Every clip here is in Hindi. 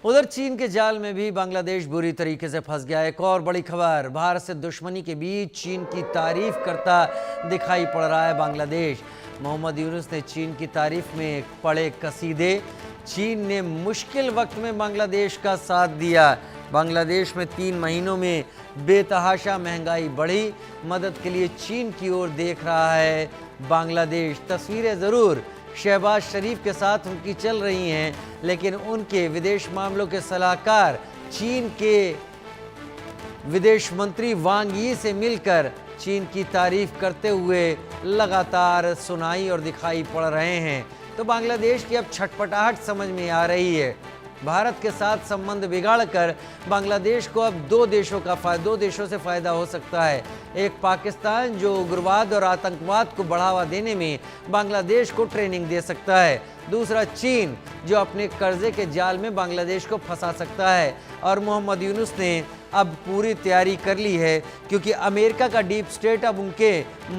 उधर चीन के जाल में भी बांग्लादेश बुरी तरीके से फंस गया। एक और बड़ी खबर, भारत से दुश्मनी के बीच चीन की तारीफ करता दिखाई पड़ रहा है बांग्लादेश। मोहम्मद यूनुस ने चीन की तारीफ में पढ़े कसीदे। चीन ने मुश्किल वक्त में बांग्लादेश का साथ दिया। बांग्लादेश में 3 महीनों में बेतहाशा महंगाई बढ़ी। मदद के लिए चीन की ओर देख रहा है बांग्लादेश। तस्वीरें ज़रूर शहबाज शरीफ के साथ उनकी चल रही हैं, लेकिन उनके विदेश मामलों के सलाहकार चीन के विदेश मंत्री वांग यी से मिलकर चीन की तारीफ करते हुए लगातार सुनाई और दिखाई पड़ रहे हैं। तो बांग्लादेश की अब छटपटाहट समझ में आ रही है। भारत के साथ संबंध बिगाड़कर बांग्लादेश को अब दो देशों से फायदा हो सकता है। एक पाकिस्तान जो उग्रवाद और आतंकवाद को बढ़ावा देने में बांग्लादेश को ट्रेनिंग दे सकता है। दूसरा चीन जो अपने कर्जे के जाल में बांग्लादेश को फंसा सकता है। और मोहम्मद यूनुस ने अब पूरी तैयारी कर ली है, क्योंकि अमेरिका का डीप स्टेट अब उनके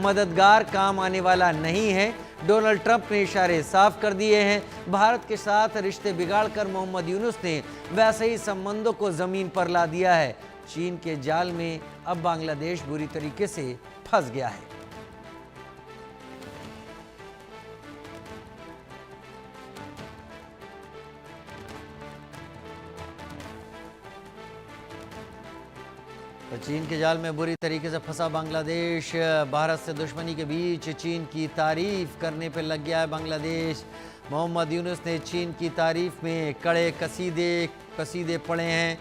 मददगार काम आने वाला नहीं है। डोनाल्ड ट्रंप ने इशारे साफ कर दिए हैं। भारत के साथ रिश्ते बिगाड़कर मोहम्मद यूनुस ने वैसे ही संबंधों को जमीन पर ला दिया है। चीन के जाल में अब बांग्लादेश बुरी तरीके से फंस गया है। तो चीन के जाल में बुरी तरीके से फंसा बांग्लादेश। भारत से दुश्मनी के बीच चीन की तारीफ करने पर लग गया है बांग्लादेश। मोहम्मद यूनुस ने चीन की तारीफ में कड़े कसीदे पढ़े हैं।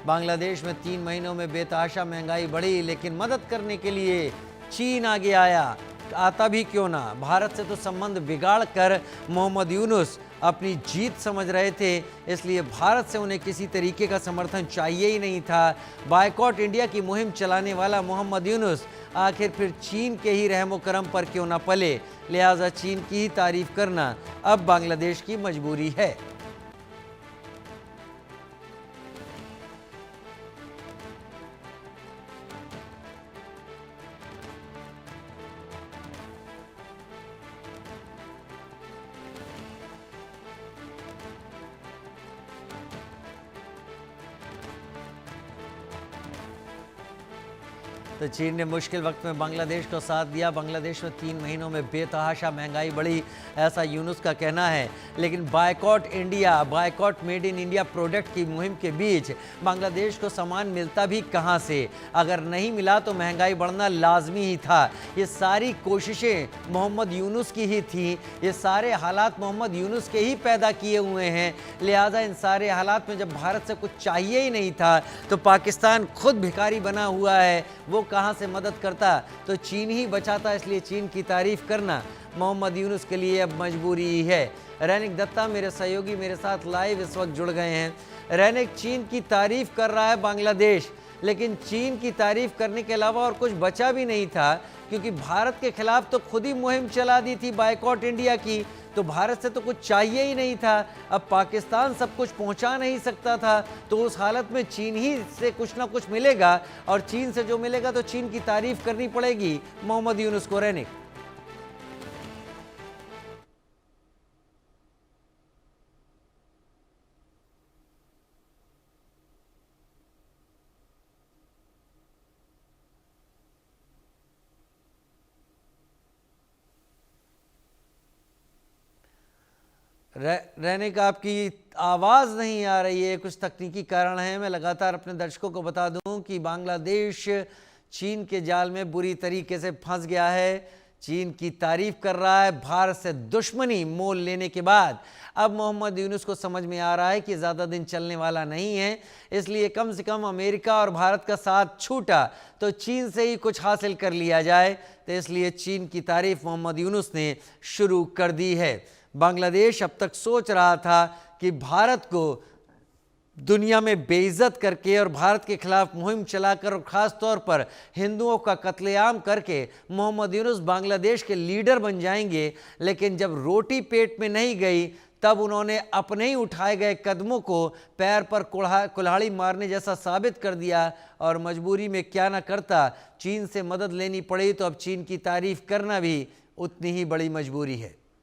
बांग्लादेश में 3 महीनों में बेतहाशा महंगाई बढ़ी, लेकिन मदद करने के लिए चीन आगे आया। आता भी क्यों ना। भारत से तो संबंध बिगाड़ कर मोहम्मद यूनुस अपनी जीत समझ रहे थे, इसलिए भारत से उन्हें किसी तरीके का समर्थन चाहिए ही नहीं था। बायकॉट इंडिया की मुहिम चलाने वाला मोहम्मद यूनुस आखिर फिर चीन के ही रहमो करम पर क्यों ना पले। लिहाजा चीन की ही तारीफ करना अब बांग्लादेश की मजबूरी है। तो चीन ने मुश्किल वक्त में बांग्लादेश को साथ दिया। बांग्लादेश में 3 महीनों में बेतहाशा महंगाई बढ़ी, ऐसा यूनुस का कहना है। लेकिन boycott made in India product की मुहिम के बीच बांग्लादेश को सामान मिलता भी कहां से। अगर नहीं मिला तो महंगाई बढ़ना लाजमी ही था। ये सारी कोशिशें मोहम्मद यूनुस की ही थी। ये सारे हालात मोहम्मद यूनुस के ही पैदा किए हुए हैं। लिहाजा इन सारे हालात में जब भारत से कुछ चाहिए ही नहीं था, तो पाकिस्तान खुद भिखारी बना हुआ है, वो कहां से मदद करता। तो चीन ही बचाता। इसलिए चीन की तारीफ करना मोहम्मद यूनुस के लिए अब मजबूरी ही है। रैनिक दत्ता मेरे सहयोगी मेरे साथ लाइव इस वक्त जुड़ गए हैं। रैनिक, चीन की तारीफ कर रहा है बांग्लादेश, लेकिन चीन की तारीफ करने के अलावा और कुछ बचा भी नहीं था, क्योंकि भारत के खिलाफ तो खुद ही मुहिम चला दी थी बायकॉट इंडिया की। तो भारत से तो कुछ चाहिए ही नहीं था। अब पाकिस्तान सब कुछ पहुंचा नहीं सकता था, तो उस हालत में चीन ही से कुछ ना कुछ मिलेगा, और चीन से जो मिलेगा तो चीन की तारीफ करनी पड़ेगी मोहम्मद यूनुस को। रैनिक, रहने का आपकी आवाज़ नहीं आ रही है, कुछ तकनीकी कारण है। मैं लगातार अपने दर्शकों को बता दूं कि बांग्लादेश चीन के जाल में बुरी तरीके से फंस गया है। चीन की तारीफ कर रहा है। भारत से दुश्मनी मोल लेने के बाद अब मोहम्मद यूनुस को समझ में आ रहा है कि ज़्यादा दिन चलने वाला नहीं है, इसलिए कम से कम अमेरिका और भारत का साथ छूटा तो चीन से ही कुछ हासिल कर लिया जाए। तो इसलिए चीन की तारीफ मोहम्मद यूनुस ने शुरू कर दी है। बांग्लादेश अब तक सोच रहा था कि भारत को दुनिया में बेइज्जत करके और भारत के खिलाफ मुहिम चलाकर और ख़ास तौर पर हिंदुओं का कत्लेआम करके मोहम्मद यूनुस बांग्लादेश के लीडर बन जाएंगे। लेकिन जब रोटी पेट में नहीं गई, तब उन्होंने अपने ही उठाए गए कदमों को पैर पर कुल्हाड़ी मारने जैसा साबित कर दिया। और मजबूरी में क्या ना करता, चीन से मदद लेनी पड़ी, तो अब चीन की तारीफ करना भी उतनी ही बड़ी मजबूरी है।